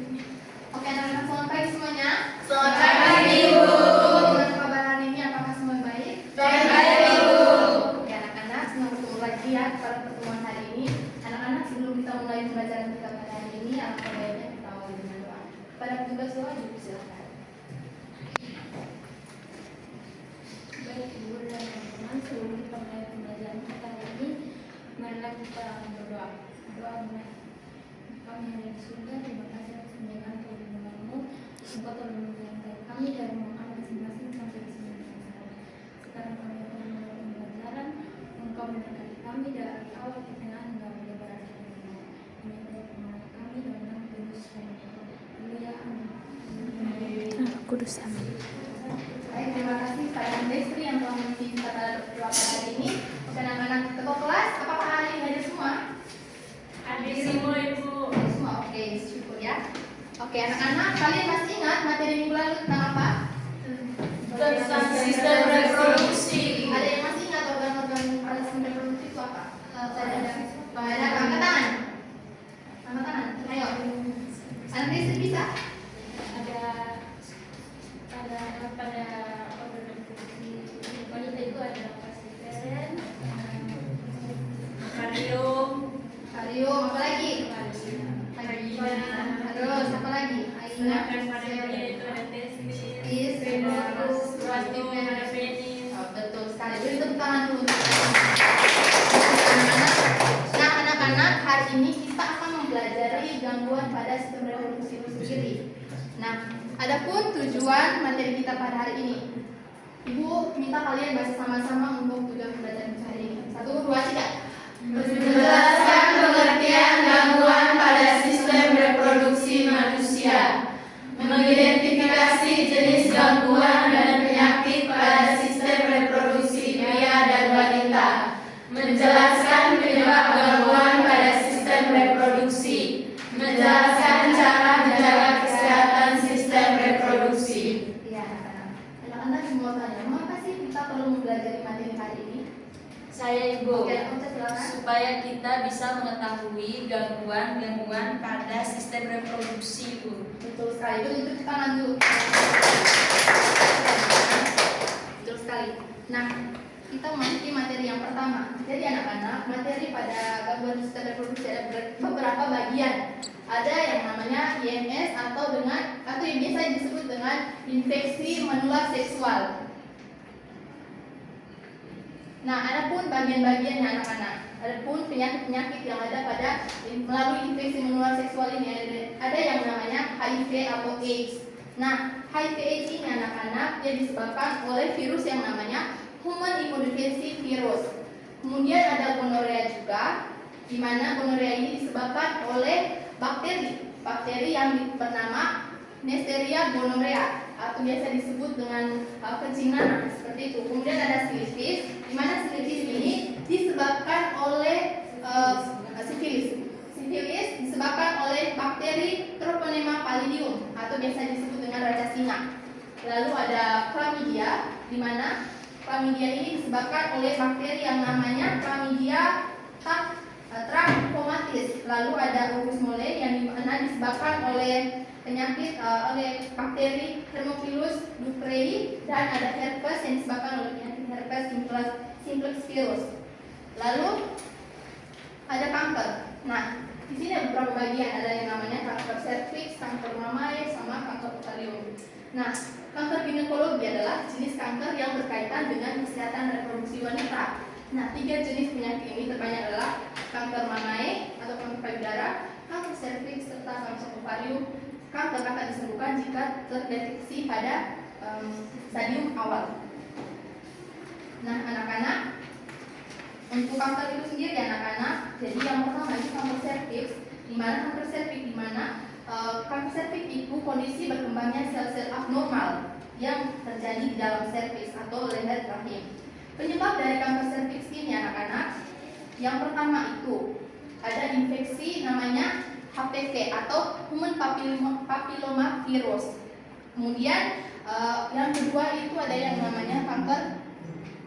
Oke anak-anak, selamat pagi semuanya. Selamat pagi, Ibu. Gimana kabar hari ini? Apakah semua baik? Baik, Ibu. Oke anak-anak, senang bertemu lagi ya pada pertemuan hari ini. Anak-anak, sebelum kita mulai pembelajaran kita pada hari ini, alangkah baiknya kita awali dengan doa. Pada tugas doa, Ibu silakan. Baik Ibu dan teman-teman, sebelum kita mulai pembelajaran kita hari ini, marilah kita berdoa. Doa mulai. Kami yang ada di surga, terima kasih atas penjagaan perlindungan-Mu. Engkau telah memelihara kami dari rumah masing-masing sampai di sini dengan selamat. Sekarang kami akan mulai pembelajaran. Engkau memberkati kami dari awal ke tengah hingga pada berakhir nanti. Ini adalah permohonan kami dalam nama Yesus Kristus. Haleluya. Amin. Kudus amin. Baik, terima kasih kepada Destri yang telah memimpin kita pada doa pada hari ini. Oke anak-anak, ketua kelas, apakah hari ini hadir semua? Hadir semua, Ibu. Semua, oke, syukur ya. Oke anak-anak, kalian masih ingat materi minggu lalu tentang apa? Tentang sistem reproduksi. Ada yang masih ingat organ-organ pada sistem reproduksi itu apa? Ada angkat tangan. Angkat tangan. Ayo. Anak Destri bisa? Pada organ reproduksi wanita itu ada pasiferen, Karium, Karium, apa lagi? Terus apa lagi? sedangkan pada dia itu ada testis, Venus, prostit, ada penis. Oh, betul sekali. Beri tepuk tangan dulu. Nah, anak-anak, hari ini kita akan mempelajari gangguan pada sistem reproduksi itu sendiri. Nah, adapun tujuan materi kita pada hari ini, Ibu minta kalian baca sama-sama untuk tujuan pembelajaran kita hari ini. 1, 2, 3. Menjelaskan pengertian gangguan pada sistem reproduksi manusia, mengidentifikasi jenis gangguan dan penyakit pada sistem reproduksi pria dan wanita, menjelaskan penyebab gangguan pada sistem reproduksi, menjelaskan cara menjaga kesehatan sistem reproduksi. Iya, anak-anak semua tanya, mengapa sih kita perlu mempelajari materi hari ini? Saya Ibu, Oke, Ocha silakan. supaya kita bisa mengetahui gangguan-gangguan pada sistem reproduksi, Bu. Betul sekali, itu tangan dulu. Betul sekali. Nah, kita memasuki materi yang pertama. Jadi anak-anak, materi pada gangguan sistem reproduksi ada beberapa bagian. Ada yang namanya IMS atau yang biasa disebut dengan infeksi menular seksual. Nah, adapun bagian-bagiannya anak-anak, adapun penyakit-penyakit yang ada pada melalui infeksi menular seksual ini ada yang namanya HIV atau AIDS. Nah, HIV/AIDS ini anak-anak dia disebabkan oleh virus yang namanya Human Immunodeficiency Virus. Kemudian ada gonorea juga, di mana gonorea ini disebabkan oleh bakteri yang bernama Neisseria gonorrhea atau biasa disebut dengan kencing nanah seperti itu. Kemudian ada sifilis, di mana sifilis ini disebabkan oleh sifilis. Sifilis disebabkan oleh bakteri Treponema pallidum atau biasa disebut dengan raja singa. Lalu ada chlamydia, di mana chlamydia ini disebabkan oleh bakteri yang namanya Chlamydia trachomatis. Lalu ada Opus mole yang dimana disebabkan oleh penyakit oleh bakteri Haemophilus ducreyi, dan ada herpes yang disebabkan oleh penyakit herpes simplex virus. Lalu ada kanker. Nah, di sini ada beberapa bagian, ada yang namanya kanker serviks, kanker mamae, sama kanker ovarium. Nah, kanker ginekologi adalah jenis kanker yang berkaitan dengan kesehatan reproduksi wanita. Nah, 3 jenis penyakit ini terbanyak adalah kanker mamae atau kanker payudara, kanker serviks, serta kanker ovarium. Kanker akan disembuhkan jika terdeteksi pada stadium awal. Nah, anak-anak, untuk kanker itu sendiri anak-anak, jadi yang pertama itu kanker serviks, di mana kanker serviks itu kondisi berkembangnya sel-sel abnormal yang terjadi di dalam serviks atau leher rahim. Penyebab dari kanker serviks ini anak-anak, yang pertama itu ada infeksi namanya HPV atau Human Papilloma Virus. Kemudian yang kedua itu ada yang namanya kanker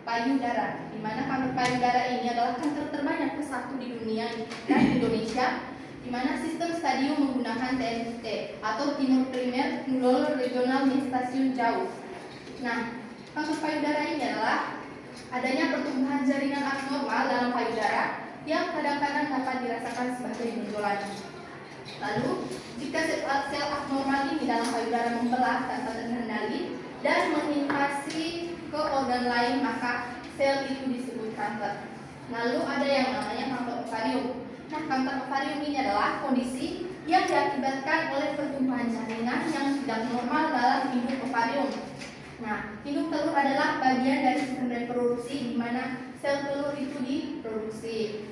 payudara, di mana kanker payudara ini adalah kanker terbanyak ke-1 di dunia dan di Indonesia. di mana sistem stadium menggunakan TNT atau Timur Primer Neurologi Regional di stasiun jauh. Nah, kanker payudara ini adalah adanya pertumbuhan jaringan abnormal dalam payudara yang kadang-kadang dapat dirasakan sebagai benjolan. Lalu, jika sel abnormal ini dalam payudara membelah tanpa terkendali dan menginvasi ke organ lain, maka sel itu disebut kanker. Lalu ada yang namanya kanker ovarium. Nah, kanker ovarium ini adalah kondisi yang diakibatkan oleh pertumbuhan jaringan yang tidak normal dalam induk ovarium. Nah, induk telur adalah bagian dari sistem reproduksi di mana sel telur itu diproduksi.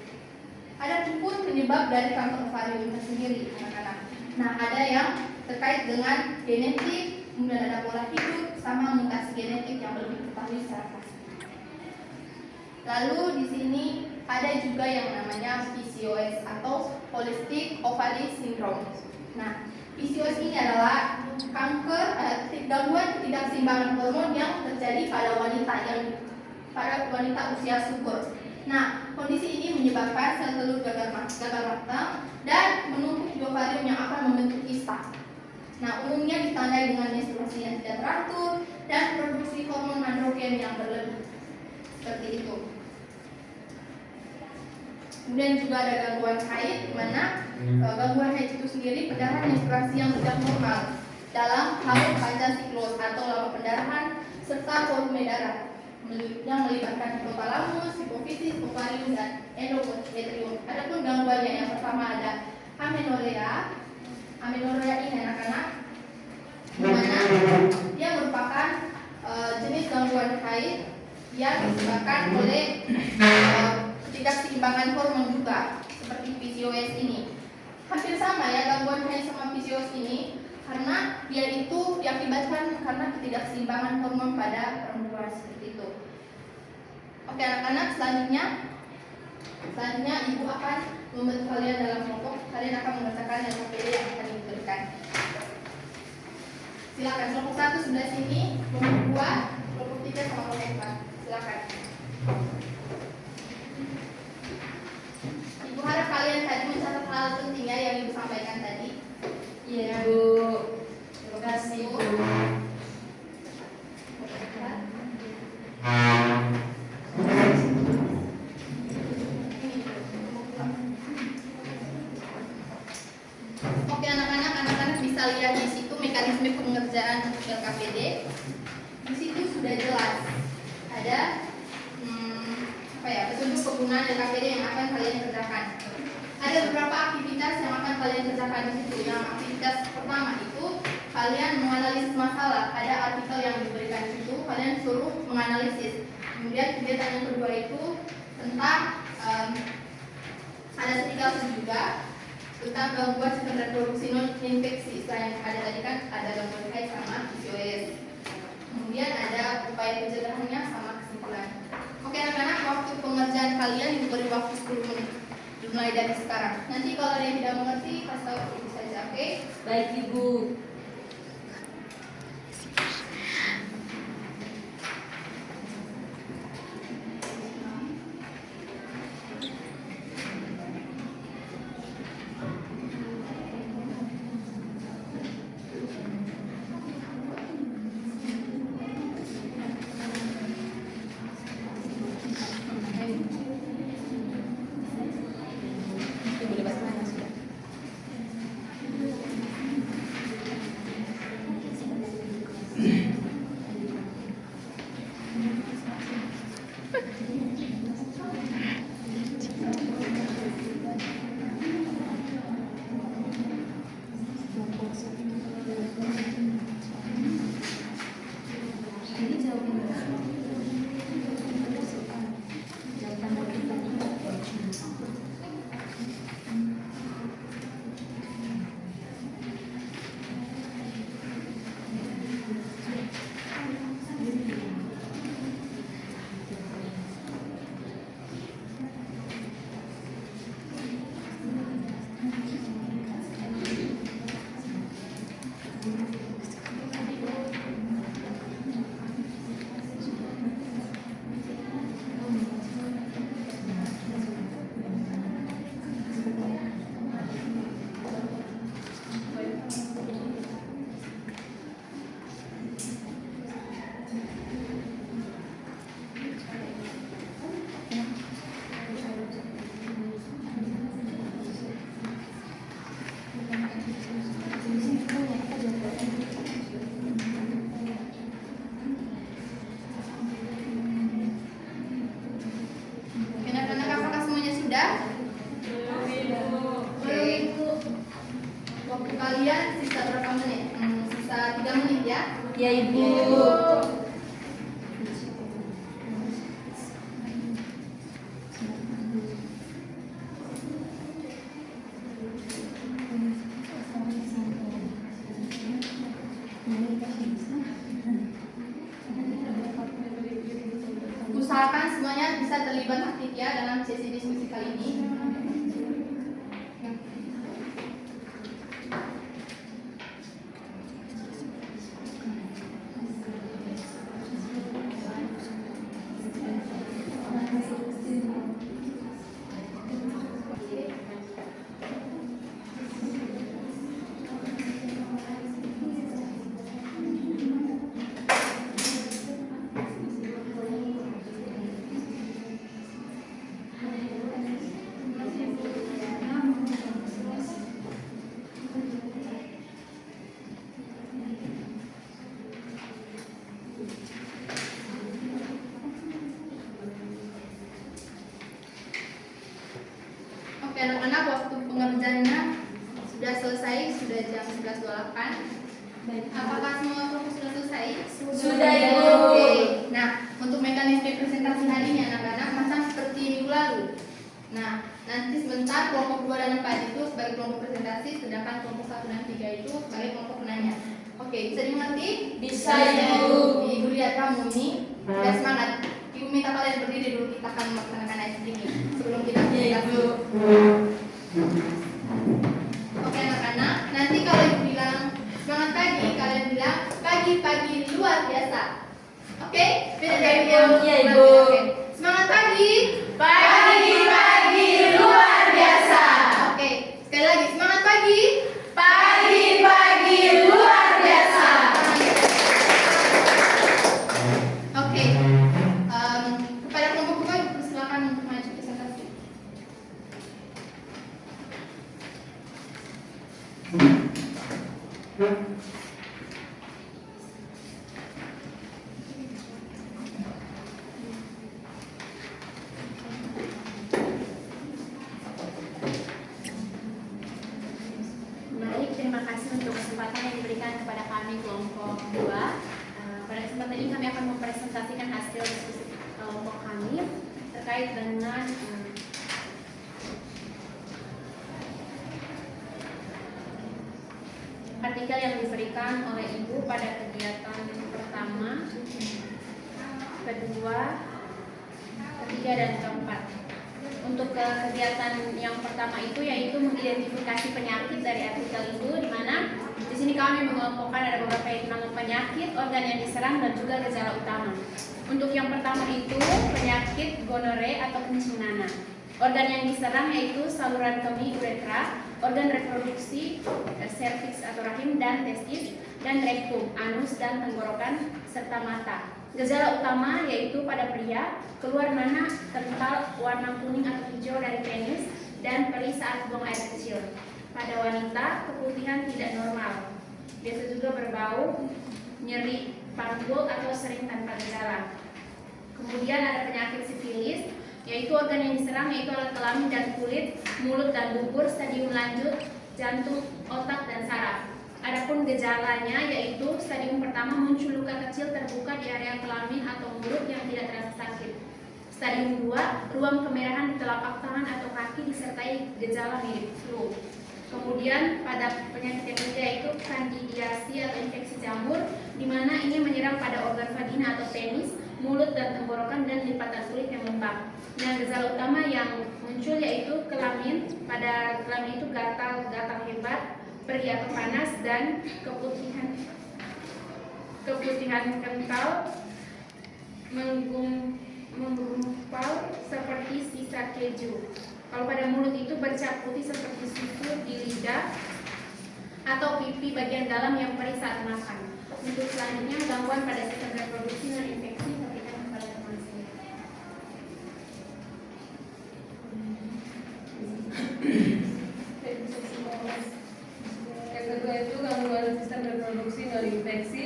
Ada pun penyebab dari kanker ovarium itu sendiri, anak-anak. Nah, ada yang terkait dengan genetik, kemudian ada pola hidup, sama mutasi genetik yang belum diketahui secara pasti. Lalu di sini ada juga yang namanya PCOS atau Polycystic Ovary Syndrome. Nah, PCOS ini adalah kanker gangguan ketidakseimbangan hormon yang terjadi pada wanita usia subur. Nah, kondisi ini menyebabkan sel telur gagal matang dan menumpuk di ovarium yang akan membentuk kista. Nah, umumnya ditandai dengan menstruasi yang tidak teratur dan produksi hormon androgen yang berlebih. Seperti itu. Kemudian juga ada gangguan haid, di mana gangguan haid itu sendiri pendarahan menstruasi yang tidak normal dalam hal fase siklus atau lama pendarahan serta volume darah yang melibatkan hipotalamus, hipofisis, ovarium, dan endometrium. Adapun gangguannya yang pertama ada amenorea. Amenorea ini anak-anak, di mana dia merupakan jenis gangguan haid yang disebabkan oleh ketidakseimbangan hormon juga, seperti PCOS ini. Hampir sama ya gangguan haid sama PCOS ini, karena dia itu diakibatkan karena ketidakseimbangan hormon pada perempuan seperti itu. Oke anak-anak, selanjutnya ibu akan membantu kalian dalam kelompok. Kalian akan membacakan yang KPD yang akan diberikan. Silakan kelompok 1 sebelah sini, kelompok 2, kelompok 3 sama kelompok 4. Silakan. Ibu harap kalian tadi mencatat hal penting ya yang ibu sampaikan tadi. Iya, Bu. Terima kasih, Bu. Oke anak-anak bisa lihat di situ mekanisme pengerjaan LKPD. Di situ sudah jelas ada petunjuk penggunaan LKPD yang akan kalian kerjakan. Ada beberapa aktivitas yang akan kalian kerjakan di situ. Yang aktivitas pertama itu kalian menganalisis masalah. Ada artikel yang diberikan di situ, kalian suruh menganalisis. Kemudian kegiatan yang kedua itu tentang ada studi kasus juga tentang gangguan sistem reproduksi non infeksi. Selain ada tadi kan ada gangguan haid sama PCOS. Kemudian ada upaya pencegahannya sama kesimpulan. Oke anak-anak, waktu pengerjaan kalian diberi waktu 10 menit dimulai dari sekarang. Nanti kalau ada yang tidak mengerti kasih tahu ibu saja, oke? Baik, Ibu. Ya Ibu. Usahakan semuanya bisa terlibat aktif ya dalam sesi diskusi kali ini. Oke anak-anak, waktu pengerjaannya sudah selesai, sudah jam 11.28. Apakah semua kelompok sudah selesai? Sudah, Ibu. Oke. Nah, untuk mekanisme presentasi hari ini anak-anak sama seperti minggu lalu. Nah, nanti sebentar kelompok 2 dan 4 itu sebagai kelompok presentasi, sedangkan kelompok 1 dan 3 itu sebagai kelompok penanya. Oke, bisa dimengerti? Bisa, Ibu. Ibu lihat kamu ini sudah semangat. Ibu minta kalian berdiri dulu, kita akan melaksanakan ayat ini sebelum kita presentasi. Oke anak-anak, nanti kalau ibu bilang semangat pagi, kalian bilang pagi-pagi luar biasa. Oke? Beda dari Ibu. yang Iya, luar Ibu. biasa. Oke. Semangat pagi. Pagi-pagi luar biasa. Oke, sekali lagi semangat pagi. Pagi-pagi luar biasa. Oke. Kepada kelompok kedua silakan untuk maju presentasi. Baik, terima kasih untuk kesempatan yang diberikan kepada kami kelompok 2. Pada kesempatan ini kami akan mempresentasikan hasil diskusi kelompok kami terkait dengan artikel yang diberikan oleh Ibu pada kegiatan pertama, kedua, ketiga, dan keempat. Untuk kegiatan yang pertama itu yaitu mengidentifikasi penyakit dari artikel itu, di mana di sini kami mengelompokkan ada beberapa nama penyakit, organ yang diserang, dan juga gejala utama. Untuk yang pertama itu penyakit gonore atau kencing nanah. Organ yang diserang yaitu saluran kemih uretra, organ reproduksi serviks atau rahim dan testis, dan rektum, anus dan tenggorokan serta mata. Gejala utama yaitu pada pria keluar nanah kental warna kuning atau hijau dari penis dan perih saat buang air kecil. Pada wanita keputihan tidak normal. Biasa juga berbau, nyeri panggul atau sering tanpa gejala. Kemudian ada penyakit sifilis, yaitu organ yang diserang yaitu alat kelamin dan kulit, mulut dan dubur, stadium lanjut, jantung, otak, dan saraf. Adapun gejalanya yaitu stadium pertama muncul luka kecil terbuka di area kelamin atau mulut yang tidak terasa sakit. Stadium 2, ruam kemerahan di telapak tangan atau kaki disertai gejala mirip flu. Kemudian pada penyakit yang ketiga yaitu kandidiasi atau infeksi jamur, di mana ini menyerang pada organ vagina atau penis, mulut dan tenggorokan, dan lipatan kulit yang lembab. Nah, gejala utama yang muncul yaitu kelamin. Pada kelamin itu gatal hebat, perih atau panas, dan keputihan kental, menggumpal seperti sisa keju. Kalau pada mulut itu bercak putih seperti susu di lidah atau pipi bagian dalam yang perih saat makan. Untuk selanjutnya gangguan pada sistem reproduksi dan infeksi, berikan kepada teman saya. Yang kedua itu gangguan sistem reproduksi non infeksi.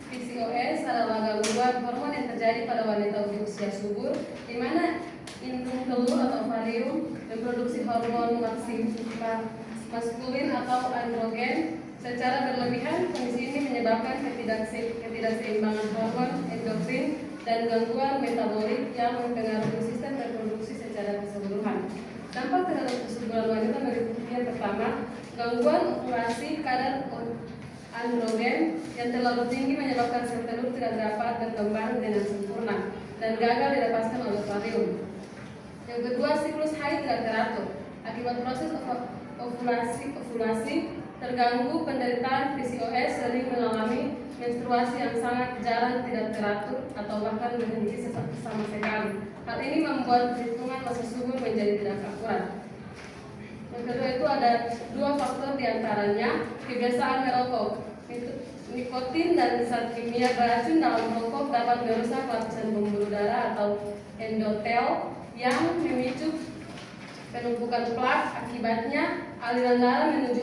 PCOS adalah gangguan hormon yang terjadi pada wanita usia subur, di mana indung telur atau ovarium memproduksi hormon maskulin atau androgen Secara berlebihan, kondisi ini menyebabkan ketidakseimbangan hormon, endorfin, dan gangguan metabolik yang mempengaruhi sistem reproduksi secara keseluruhan. Dampak terhadap kesuburan wanita meliputi yang pertama, gangguan ovulasi kadar androgen yang terlalu tinggi menyebabkan sel telur tidak dapat berkembang dengan sempurna dan gagal dilepaskan oleh ovarium. Yang kedua, siklus haid tidak teratur. Akibat proses ovulasi terganggu, penderitaan PCOS sering mengalami menstruasi yang sangat jarang, tidak teratur, atau bahkan berhenti sama sekali. Hal ini membuat perhitungan masa subur menjadi tidak akurat. Yang kedua itu ada dua faktor diantaranya, kebiasaan merokok. Nikotin dan zat kimia beracun dalam rokok dapat merusak lapisan pembuluh darah atau endotel yang memicu penumpukan plak. Akibatnya aliran darah menuju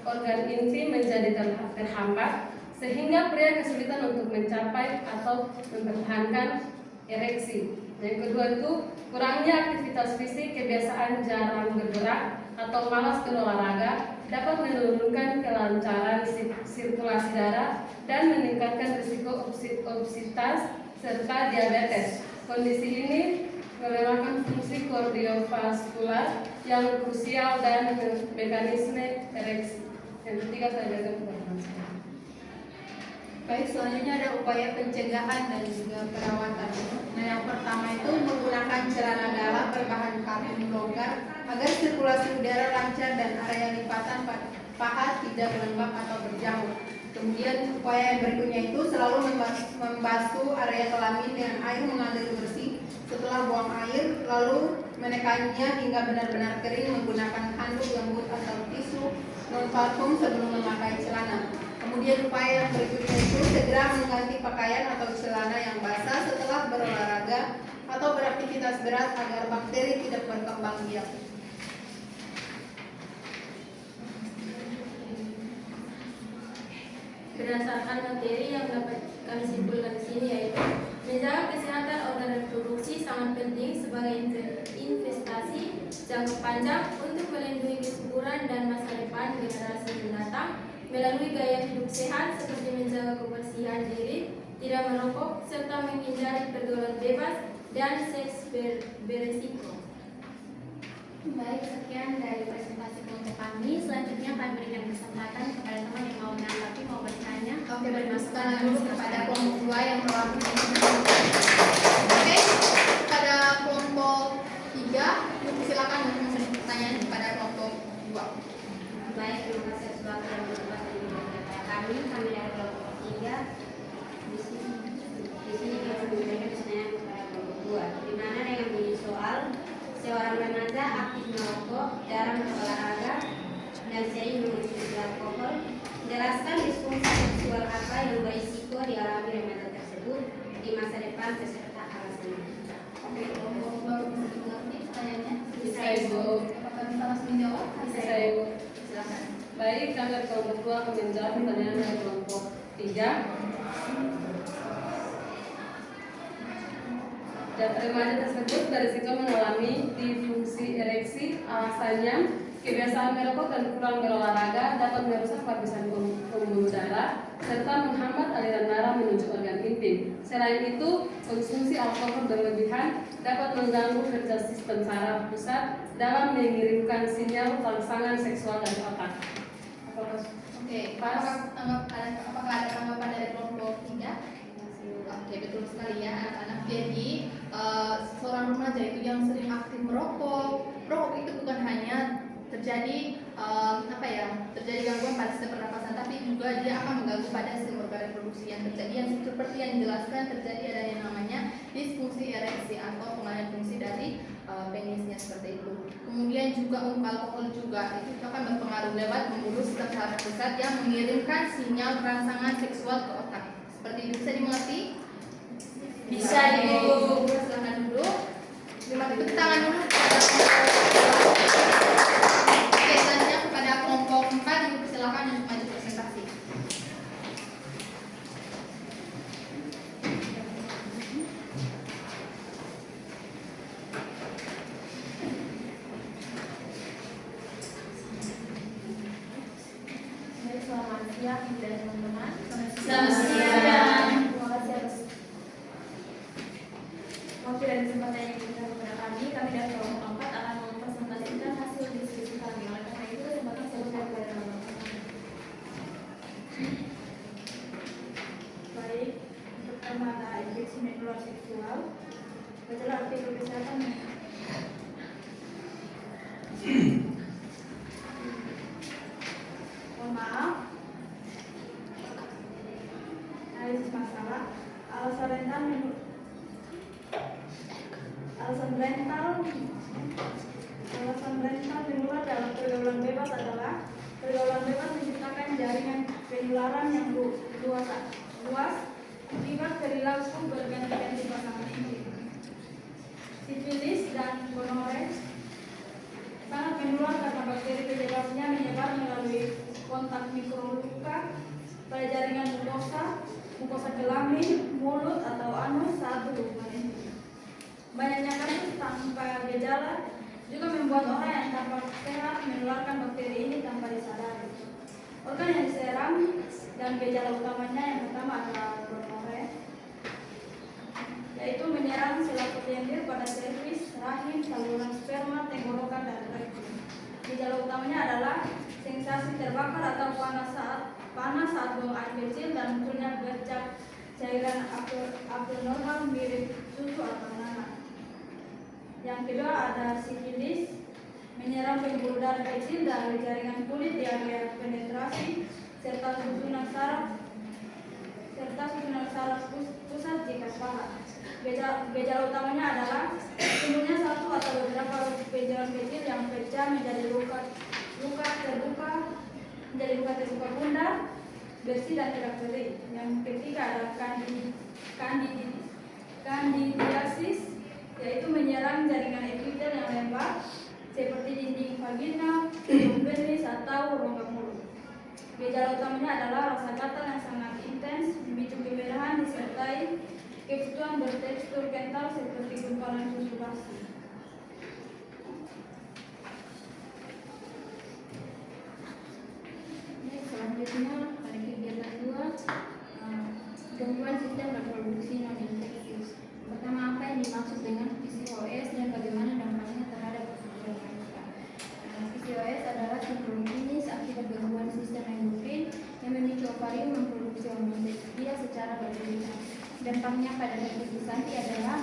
organ intim menjadi terhambat sehingga pria kesulitan untuk mencapai atau mempertahankan ereksi. Yang kedua itu kurangnya aktivitas fisik, kebiasaan jarang bergerak atau malas berolahraga dapat menurunkan kelancaran sirkulasi darah dan meningkatkan risiko obesitas serta diabetes. Kondisi ini melemahkan fungsi kardiovaskular yang krusial dan mekanisme ereksi. Yang ketiga saya berikan kepada saya. Baik, selanjutnya ada upaya pencegahan dan juga perawatan. Nah, yang pertama itu menggunakan celana dalam berbahan karbon longgar agar sirkulasi udara lancar dan area lipatan paha tidak lembab atau berjamur. Kemudian upaya yang berikutnya itu selalu membasuh area kelamin dengan air mengalir bersih. Setelah buang air, lalu menekannya hingga benar-benar kering menggunakan handuk lembut atau tisu non parfum sebelum memakai celana. Kemudian upaya yang berikutnya itu segera mengganti pakaian atau celana yang basah setelah berolahraga atau beraktivitas berat agar bakteri tidak berkembang biak. Berdasarkan materi yang dapat kami simpulkan di sini yaitu menjaga kesehatan organ reproduksi sangat penting sebagai investasi jangka panjang untuk melindungi kesuburan dan masa depan generasi mendatang melalui gaya hidup sehat seperti menjaga kebersihan diri, tidak merokok, serta menghindari pergaulan bebas dan seks beresiko. Baik, sekian dari presentasi kelompok kami. Selanjutnya kami berikan kesempatan kepada teman yang mau menanggapi, mau bertanya. Oke, bermasukkan dulu kepada kelompok 2 yang telah Oke, pada kelompok 3, silakan untuk pertanyaan kepada kelompok 2. Baik, terima kasih atas waktu yang berkenan kepada kami dari kelompok 3. Di sini kita memberikan pertanyaan kepada kelompok 2, di mana dengan bunyi soal seorang remaja aktif merokok, jarang berolahraga, dan sering mengonsumsi alkohol. Jelaskan disfungsi seksual apa yang berisiko dialami remaja tersebut di masa depan beserta alasannya. Oke, kelompok 2 bisa mengerti pertanyaannya? Bisa Ibu. Apakah bisa langsung menjawab? Bisa Ibu. Silakan. Baik, kami dari kelompok 2 akan menjawab pertanyaan dari kelompok 3. Dan remaja tersebut berisiko mengalami disfungsi ereksi. Alasannya, kebiasaan merokok dan kurang berolahraga dapat merusak lapisan pembuluh darah serta menghambat aliran darah menuju organ intim. Selain itu, konsumsi alkohol berlebihan dapat mengganggu kerja sistem saraf pusat dalam mengirimkan sinyal rangsangan seksual dari otak. Oke, apakah ada tanggapan dari kelompok 3? Oke, betul sekali ya anak-anak. Jadi seorang remaja itu yang sering aktif merokok itu bukan hanya terjadi terjadi gangguan pada sistem pernapasan, tapi juga dia akan mengganggu pada sistem organ reproduksi yang terjadi yang seperti yang dijelaskan terjadi ada yang namanya disfungsi ereksi atau pengalihan fungsi dari penisnya seperti itu. Kemudian juga untuk alkohol juga itu akan berpengaruh lewat pembuluh sistem saraf pusat yang mengirimkan sinyal rangsangan seksual ke otak. Seperti itu, bisa dimengerti? Bisa, Ibu. Silahkan duduk. Terima tepuk tangan dulu. Oke, selanjutnya kepada kelompok 4 Ibu persilakan untuk maju presentasi. Selamat siang dan teman-teman. Selamat siang. Terima kasih atas waktu dan kesempatan yang diberikan kepada kami. Kami dari kelompok 4 akan mempresentasikan hasil diskusi kami. Oleh karena itu, kesempatan saya berikan kepada teman-teman. Baik, untuk tema infeksi menular seksual, bacalah artikel kesehatan. Mohon maaf. Analisis masalah. Alasan rentan menular dalam pergaulan bebas adalah pergaulan bebas menciptakan jaringan penularan yang luas akibat perilaku berganti-ganti pasangan intim. Sifilis dan gonorrea sangat menular karena bakteri penyebabnya menyebar melalui kontak mikroluka pada jaringan mukosa kelamin, mulut atau anus saat berhubungan intim. Banyaknya kasus tanpa gejala juga membuat orang yang tampak sehat menularkan bakteri ini tanpa disadari. Organ yang diserang dan gejala utamanya yang pertama adalah gonorrea, yaitu menyerang sel lendir pada serviks, rahim, saluran sperma, tenggorokan, dan rektum. Gejala utamanya adalah sensasi terbakar atau panas saat buang air kecil dan munculnya bercak cairan abnormal mirip susu atau nanah. Yang kedua ada sifilis, menyerang pembuluh darah kecil dari jaringan kulit di area penetrasi serta susunan saraf pusat jika paha. Gejala utamanya adalah timbulnya satu atau beberapa benjolan kecil yang pecah menjadi luka terbuka bundar, bersih dan tidak kering. Yang ketiga ada kandidiasis, yaitu menyerang jaringan epitel yang lebar seperti dinding vagina, penis atau rongga mulut. Gejala utamanya adalah rasa gatal yang sangat intens, memicu kemerahan disertai kebutuhan bertekstur kental seperti gumpalan susu basi. Selanjutnya pada kegiatan 2, gangguan sistem reproduksi non infeksius. Pertama, apa yang dimaksud dengan PCOS dan bagaimana dampaknya terhadap kebutuhan wanita. PCOS adalah sindrom klinis akibat gangguan sistem endokrin yang memicu ovarium memproduksi hormon dia secara berlebihan. Dampaknya pada reproduksi adalah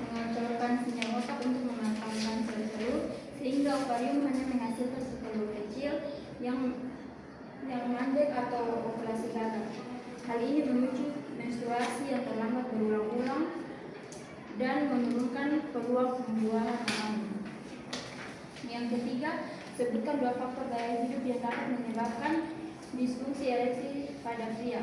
mengoncorkan sinyal otak untuk mematangkan sel-telur sehingga ovarium hanya menghasilkan setelur kecil yang mandek atau ovulasi gagal. Hal ini memicu menstruasi yang terlambat berulang-ulang dan menurunkan peluang pembuahan alami. Yang ketiga, sebutkan 2 faktor gaya hidup yang dapat menyebabkan disfungsi ereksi pada pria.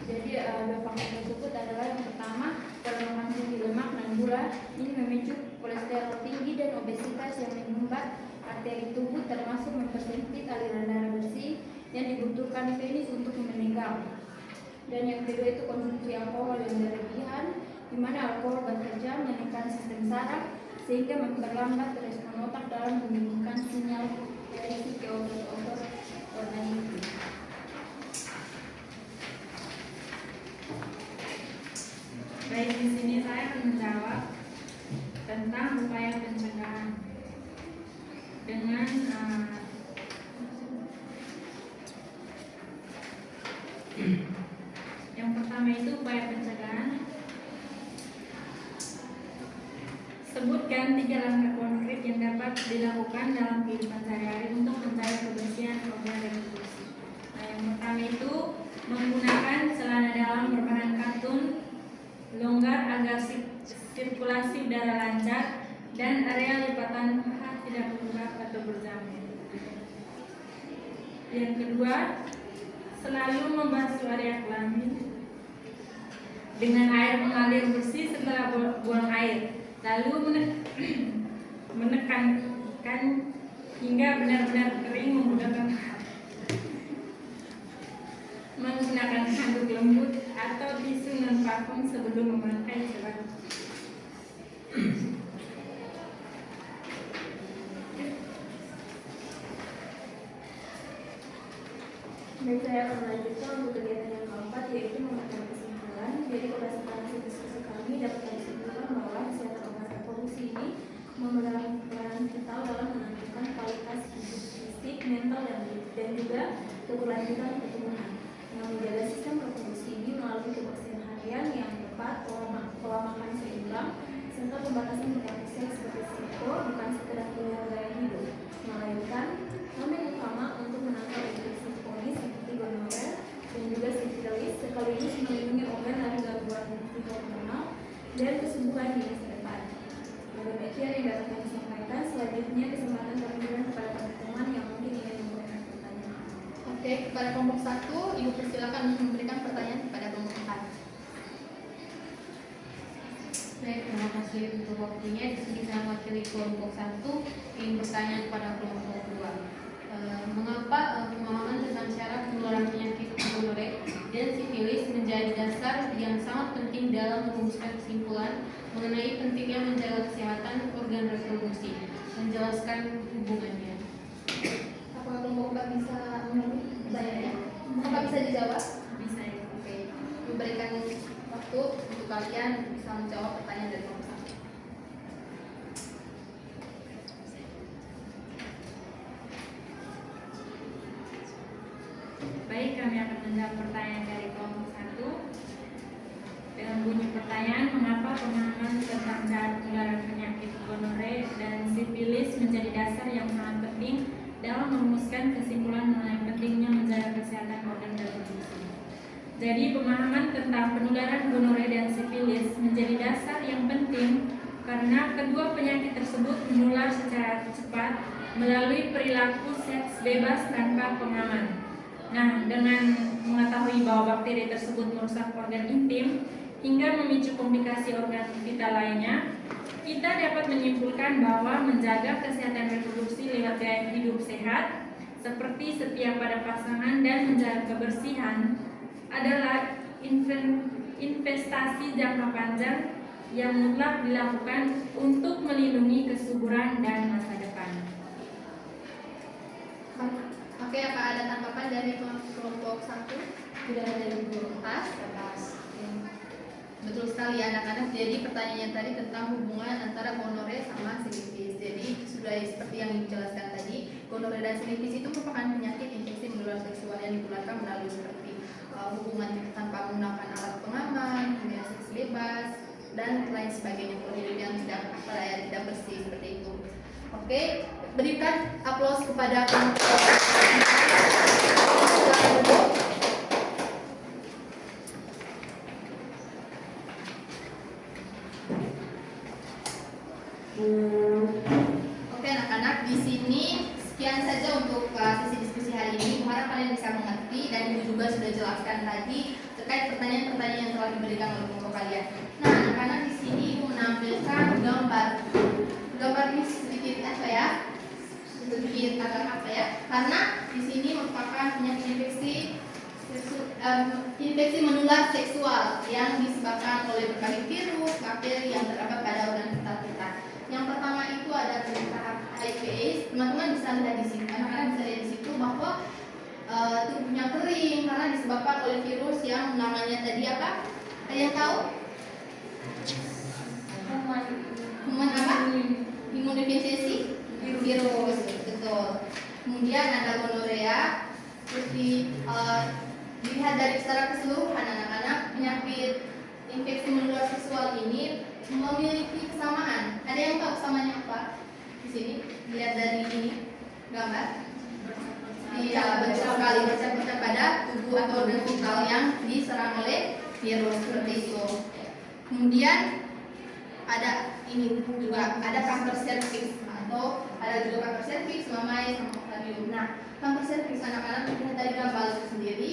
Jadi 2 faktor tersebut adalah yang pertama, terlalu tinggi lemak dan gula. Ini memicu kolesterol tinggi dan obesitas yang menyumbat arteri tubuh, termasuk mempersempit aliran darah bersih yang dibutuhkan penis untuk meninggal. Dan yang kedua itu konsumsi alkohol yang berlebihan, di mana alkohol bekerja menekan sistem saraf sehingga memperlambat respon otak dalam mengirimkan sinyal ereksi ke otot-otot organ itu. Baik, di sini saya akan menjawab tentang upaya pencegahan dengan yang pertama itu upaya pencegahan. Sebutkan 3 langkah konkret yang dapat dilakukan dalam kehidupan sehari-hari untuk mencari kebersihan organ reproduksi. Yang pertama itu menggunakan celana dalam berbahan katun longgar agar sirkulasi udara lancar dan area lipatan paha tidak bergerak atau berjamur. Yang kedua, selalu membasuh area kelamin dengan air mengalir bersih setelah buang air, lalu menekankan hingga benar-benar kering menggunakan handuk lembut atau tisu non parfum sebelum memakai celana. Dan saya akan melanjutkan untuk kegiatan yang keempat, yaitu memberikan kesimpulan. Jadi berdasarkan hasil diskusi kami dapat disimpulkan bahwa kesehatan obat reproduksi ini memegang peran vital dalam menentukan kualitas hidup fisik, mental, dan juga keberlanjutan pertumbuhan. Yang menjaga sistem reproduksi ini melalui kebersihan harian yang tepat, pola makan seimbang, serta pembatasan berlaku seks berisiko bukan sekedar pilihan gaya hidup, melainkan momen utama untuk menangkal infeksi kronis seperti gonorrea dan juga sifilis, sekaligus melindungi organ dari gangguan hormonal dan kesembuhan di masa depan. Demikian yang dapat kami sampaikan. Selanjutnya kesempatan kami berikan kepada teman-teman yang mungkin ingin memberikan pertanyaan. Oke, kepada kelompok 1, Ibu persilakan untuk memberikan pertanyaan kepada kelompok 4. Baik, terima kasih untuk waktunya. Di sini saya mewakili kelompok 1 ingin bertanya kepada kelompok 2. Mengapa pemahaman tentang syarat penularan penyakit gonorrea dan sifilis menjadi dasar yang sangat penting dalam merumuskan kesimpulan mengenai pentingnya menjaga kesehatan organ reproduksi, menjelaskan hubungannya? Apakah kelompok 4 bisa menjawab pertanyaannya? Apakah bisa dijawab? Bisa ya. Oke, memberikan waktu untuk kalian bisa menjawab pertanyaan dari kelompok 1. Baik, kami akan menjawab pertanyaan dari kelompok 1 dengan bunyi pertanyaan: mengapa pemahaman tentang cara penularan penyakit gonorrea dan sifilis menjadi dasar yang sangat penting dalam merumuskan kesimpulan mengenai pentingnya menjaga kesehatan organ reproduksi? Jadi, pemahaman tentang penularan gonorrea dan sifilis menjadi dasar yang penting karena kedua penyakit tersebut menular secara cepat melalui perilaku seks bebas tanpa pengaman. Nah, dengan mengetahui bahwa bakteri tersebut merusak organ intim hingga memicu komplikasi organ vital lainnya, kita dapat menyimpulkan bahwa menjaga kesehatan reproduksi lewat gaya hidup sehat, seperti setia pada pasangan dan menjaga kebersihan, adalah investasi jangka panjang yang mutlak dilakukan untuk melindungi kesuburan dan masa depan. Oke, apa ada tanggapan dari kelompok 1? Tidak ada dari guru pas. Betul sekali anak-anak. Jadi pertanyaannya tadi tentang hubungan antara gonorrea sama sifilis. Jadi sudah seperti yang dijelaskan tadi, gonorrea dan sifilis itu merupakan penyakit infeksi menular seksual yang ditularkan melalui seperti hubungan tanpa menggunakan alat pengaman, kemudian seks bebas, dan lain sebagainya. Pola hidup yang tidak bersih seperti itu. Oke, berikan aplaus kepada kelompok. Oke anak-anak, di sini sekian saja untuk sesi diskusi hari ini. Harap kalian bisa mengerti dan Ibu juga sudah jelaskan tadi terkait pertanyaan-pertanyaan yang telah diberikan oleh kelompok kalian. Nah, anak-anak, di sini Ibu menampilkan gambar. Gambar ini sedikit agak ya, karena di sini merupakan penyakit infeksi menular seksual yang disebabkan oleh berbagai virus, bakteri yang terdapat pada organ vital kita. Yang pertama itu ada tahap HIV/AIDS. Teman-teman bisa lihat di sini, anak-anak bisa lihat di situ bahwa tubuhnya kering karena disebabkan oleh virus yang namanya tadi apa? Ada yang tahu? Kuman apa? Imunodeficiency virus, betul. Kemudian ada gonorrea. Seperti dilihat dari secara keseluruhan anak-anak, penyakit infeksi menular seksual ini memiliki kesamaan. Ada yang tahu kesamaannya apa? Di sini lihat dari ini gambar. Iya, betul sekali, bercampur pada tubuh atau organ vital yang diserang oleh virus seperti itu. Kemudian ada ini juga ada kanker serviks atau ada juga kanker serviks, mamai, sama ovarium. Nah, kanker serviks anak-anak lihat dari gambar itu sendiri.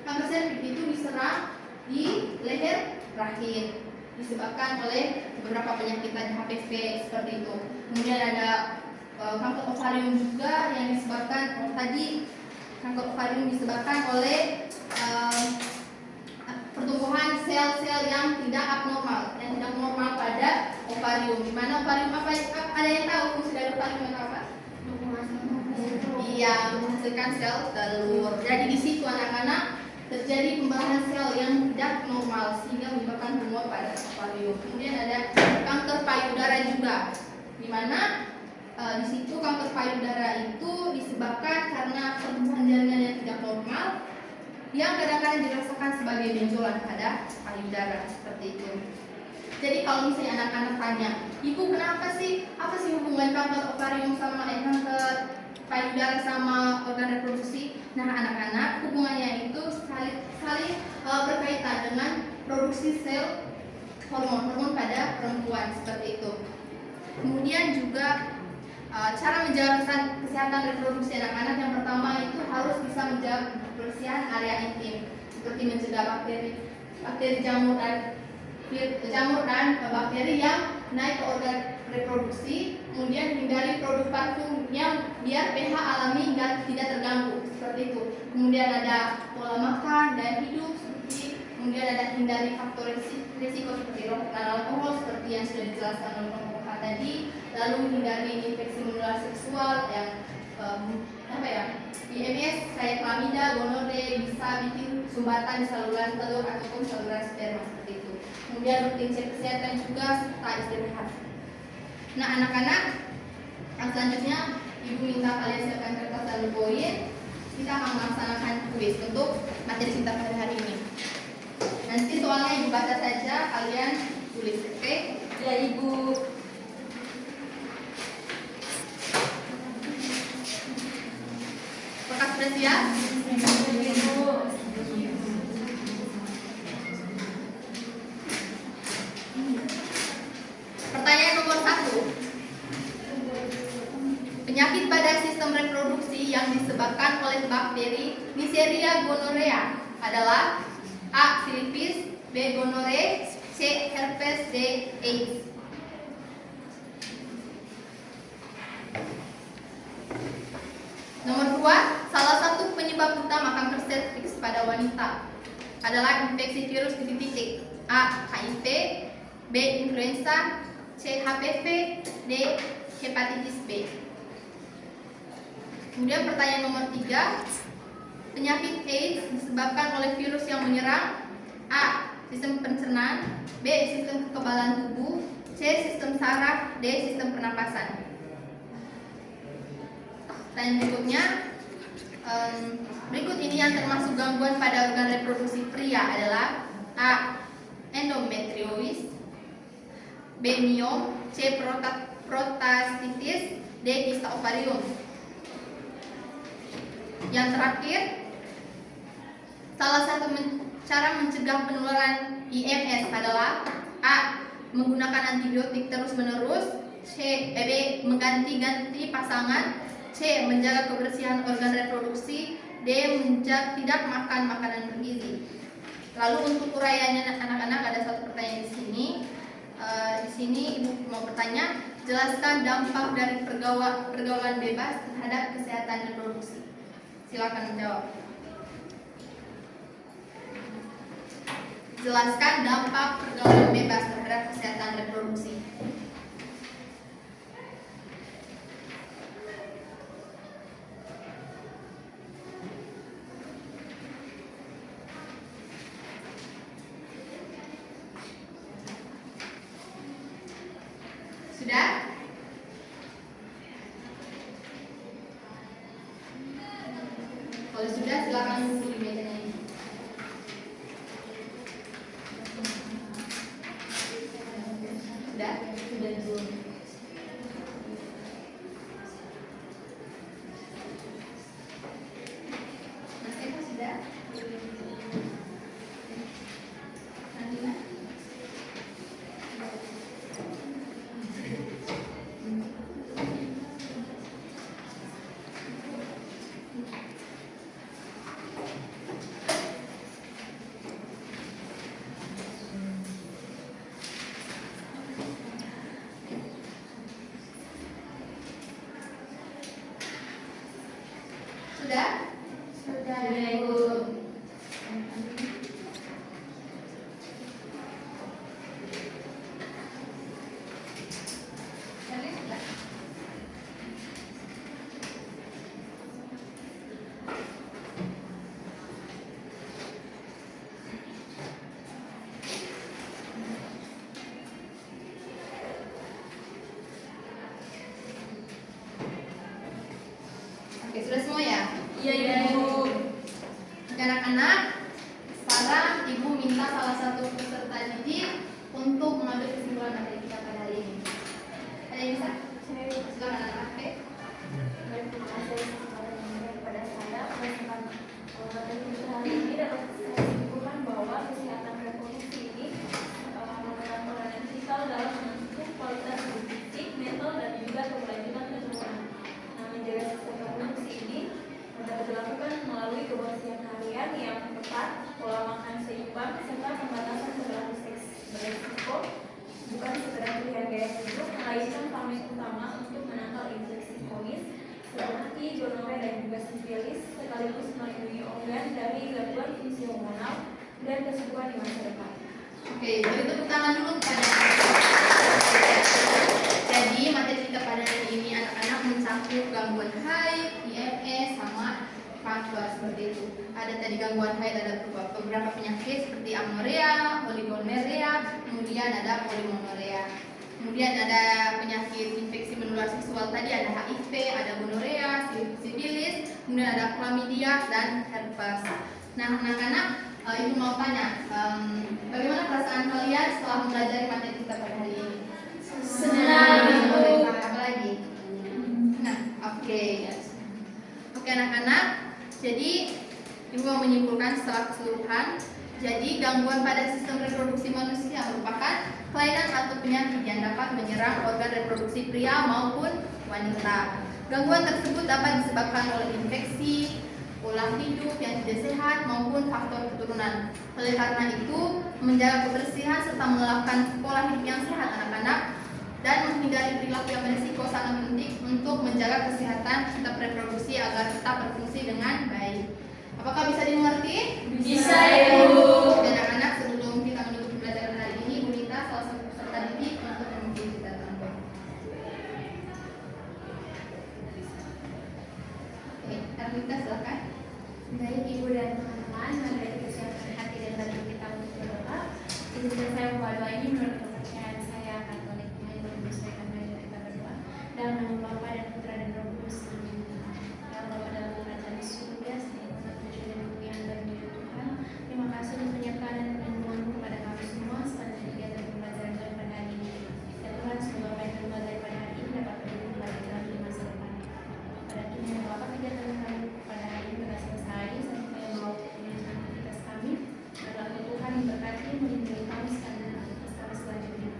Kanker serviks itu diserang di leher rahim, disebabkan oleh beberapa penyakit tadi HPV seperti itu. Kemudian ada kanker ovarium juga yang disebabkan tadi kanker ovarium disebabkan oleh pertumbuhan sel-sel yang tidak abnormal, yang tidak normal pada ovarium. Di mana ovarium apa? Ada yang tahu fungsi dari ovarium itu apa? yang menghasilkan sel telur. Jadi di situ anak-anak terjadi pembahasan sel yang tidak normal sehingga menyebabkan tumor pada akvarium. Kemudian ada kanker payudara juga, di mana di situ kanker payudara itu disebabkan karena pertumbuhan jaringan yang tidak normal yang kadang-kadang dirasakan sebagai benjolan pada payudara seperti itu. Jadi kalau misalnya anak-anak tanya, ibu kenapa sih, apa sih hubungan kanker ovarium sama kanker payudara sama organ reproduksi? Nah anak-anak, hubungannya itu sekali berkaitan dengan produksi sel hormon pada perempuan seperti itu. Kemudian juga cara menjaga kesehatan reproduksi anak-anak, yang pertama itu harus bisa menjaga kebersihan area intim, seperti mencegah bakteri jamur dan bakteri yang naik ke organ reproduksi. Kemudian hindari produk parfum yang biar pH alami dan tidak terganggu seperti itu. Kemudian ada pola makan, gaya hidup seperti, kemudian ada hindari faktor risiko seperti rokok dan alkohol seperti yang sudah dijelaskan oleh pembuka tadi. Lalu hindari infeksi menular seksual yang IMS kayak klamida, gonore, bisa bikin sumbatan di saluran telur ataupun saluran sperma seperti itu. Kemudian rutin cek kesehatan juga serta istirahat. Nah anak-anak, yang selanjutnya ibu minta kalian siapkan kertas dan poin. Kita akan melaksanakan kuis untuk materi kita pada hari ini. Nanti soalnya ibu baca saja, kalian tulis, oke? Ya ibu. Apakah sudah siap? Pertanyaan nomor 1. Penyakit pada sistem reproduksi yang disebabkan oleh bakteri Neisseria gonorrhea adalah A. Syphilis, B. Gonorrhea, C. Herpes, D. AIDS. Nomor 2. Salah satu penyebab utama kanker serviks pada wanita adalah infeksi virus titik-titik. A. HIV, B. Influenza, C. HPV, D. Hepatitis B. Kemudian pertanyaan nomor 3. Penyakit AIDS disebabkan oleh virus yang menyerang A. Sistem pencernaan, B. Sistem kekebalan tubuh, C. Sistem saraf, D. Sistem pernapasan. Dan berikut ini yang termasuk gangguan pada organ reproduksi pria adalah A. Endometriosis, B. Miom, C. Prostastitis, D. Kista ovarium. Yang terakhir, salah satu cara mencegah penularan IMS adalah A. Menggunakan antibiotik terus-menerus, B. Mengganti-ganti pasangan, C. Menjaga kebersihan organ reproduksi, D. Tidak makan makanan bergizi. Lalu untuk uraiannya anak-anak ada satu pertanyaan di sini. Di sini ibu mau bertanya, jelaskan dampak dari pergaulan bebas terhadap kesehatan reproduksi. Silakan menjawab. Jelaskan dampak pergaulan bebas terhadap kesehatan reproduksi. Sudah? Kalau sudah silakan duduk di mejanya ini. Sudah? Sudah dulu. Mas Eko sudah? Nandina? Sudah? Sudah, Ibu. satu peserta didik untuk mengambil kesimpulan materi kita pada hari ini. Ada yang bisa? Silakan anak-anak. Terima kasih kepada saya kesempatan hari ini dapat saya simpulkan bahwa kesehatan reproduksi ini merupakan peranan vital dalam menentukan kualitas hidup fisik, mental, dan juga keberlanjutan keturunan. Nah, menjaga sistem reproduksi ini dapat dilakukan melalui kebersihan harian yang tepat, pola makan seimbang, serta pembatasan perilaku seks beresiko, bukan sekedar pilihan gaya hidup, melainkan pamit utama untuk menangkal infeksi kronis seperti gonore dan juga sifilis, sekaligus melindungi organ dari gangguan fungsi hormonal dan kesuburan di masa depan. Oke, beri tepuk tangan dulu kepada. Jadi materi kita pada hari ini anak-anak mencakup gangguan haid, IMS, sama faktor seperti itu. Ada tadi gangguan haid, ada beberapa penyakit seperti amenorrea, oligomerea, kemudian ada polimonorea. Kemudian ada penyakit infeksi menular seksual tadi, ada HIV, ada gonorea, sifilis, kemudian ada chlamydia dan herpes. Nah, anak-anak, ibu mau tanya, bagaimana perasaan kalian setelah mempelajari materi kita pada hari ini? Senang, Ibu. Apa lagi? Nah, oke. Oke anak-anak, jadi ibu mau menyimpulkan secara keseluruhan. Jadi gangguan pada sistem reproduksi manusia merupakan kelainan atau penyakit yang dapat menyerang organ reproduksi pria maupun wanita. Gangguan tersebut dapat disebabkan oleh infeksi, pola hidup yang tidak sehat maupun faktor keturunan. Oleh karena itu, menjaga kebersihan serta melakukan pola hidup yang sehat anak-anak dan menghindari perilaku yang berisiko sangat penting untuk menjaga kesehatan sistem reproduksi agar tetap berfungsi dengan baik. Apakah bisa dimengerti? Bisa, Ibu. Anak-anak, sebelum kita menutup pembelajaran hari ini, Bu Nita, salah satu peserta didik untuk memimpin kita teman-teman. Oke, Arlita silakan. Baik Ibu dan teman-teman, mari kita siapkan hati dan batin kita untuk berdoa. Izinkan saya membawa doa ini menurut kepercayaan saya Katolik yang menyesuaikan dengan kita berdoa. Dalam nama Bapa dan Putra dan Roh Kudus. Amin. Ya Allah, dalam kerajaan surga, terima kasih untuk penyertaan dan perlindungan-Mu kepada kami semua sepanjang kegiatan pembelajaran kami pada hari ini. Ya Tuhan, semoga apa yang kami pelajari pada hari ini dapat berdiri kembali dalam di masa depan. Pada kini, apa kegiatan kami pada hari ini telah selesai, sampai mau menyelesaikan aktivitas kami. Adalah Tuhan yang berkati melindungi kami sekalian aktivitas kami selanjutnya.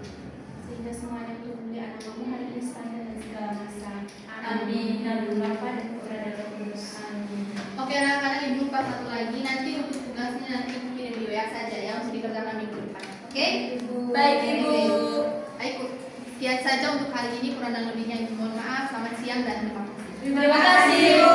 Sehingga semuanya untuk memuliakan nama-Mu hari ini sepanjang dan segala masa. Amin. Dalam Bapa dan Putra dan Roh Kudus. Amin. Oke anak-anak, ibu lupa satu lagi, nanti untuk tugasnya nanti kirim di WA saja ya untuk dikerjakan minggu depan. Oke? Baik, Ibu. Baik, sekian saja untuk hari ini, kurang dan lebihnya mohon maaf. Selamat siang dan terima kasih. Terima kasih, Ibu.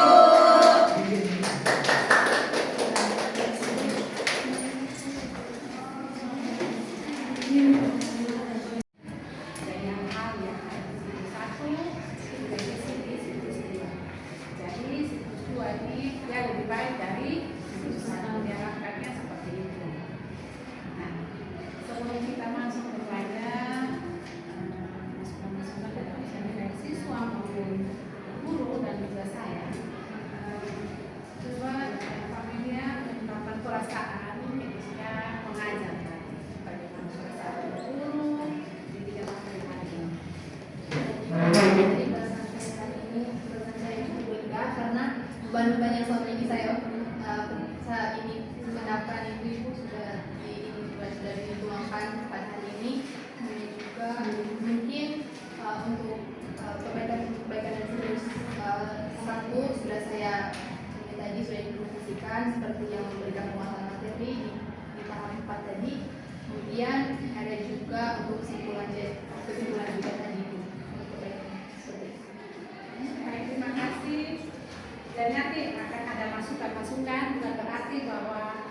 Beban-beban yang selama ini saya ini pendapatan ibu sudah dituangkan pada hari ini. Kemudian juga mungkin untuk perbaikan dan serius satu sudah saya ini tadi sudah diinstruksikan seperti yang memberikan penguasaan materi di tahap 4 tadi. Kemudian ada juga untuk kesimpulan juga tadi untuk perbaikan seperti itu. Baik, terima kasih. Dan nanti akan ada masukan-masukan, bukan berarti bahwa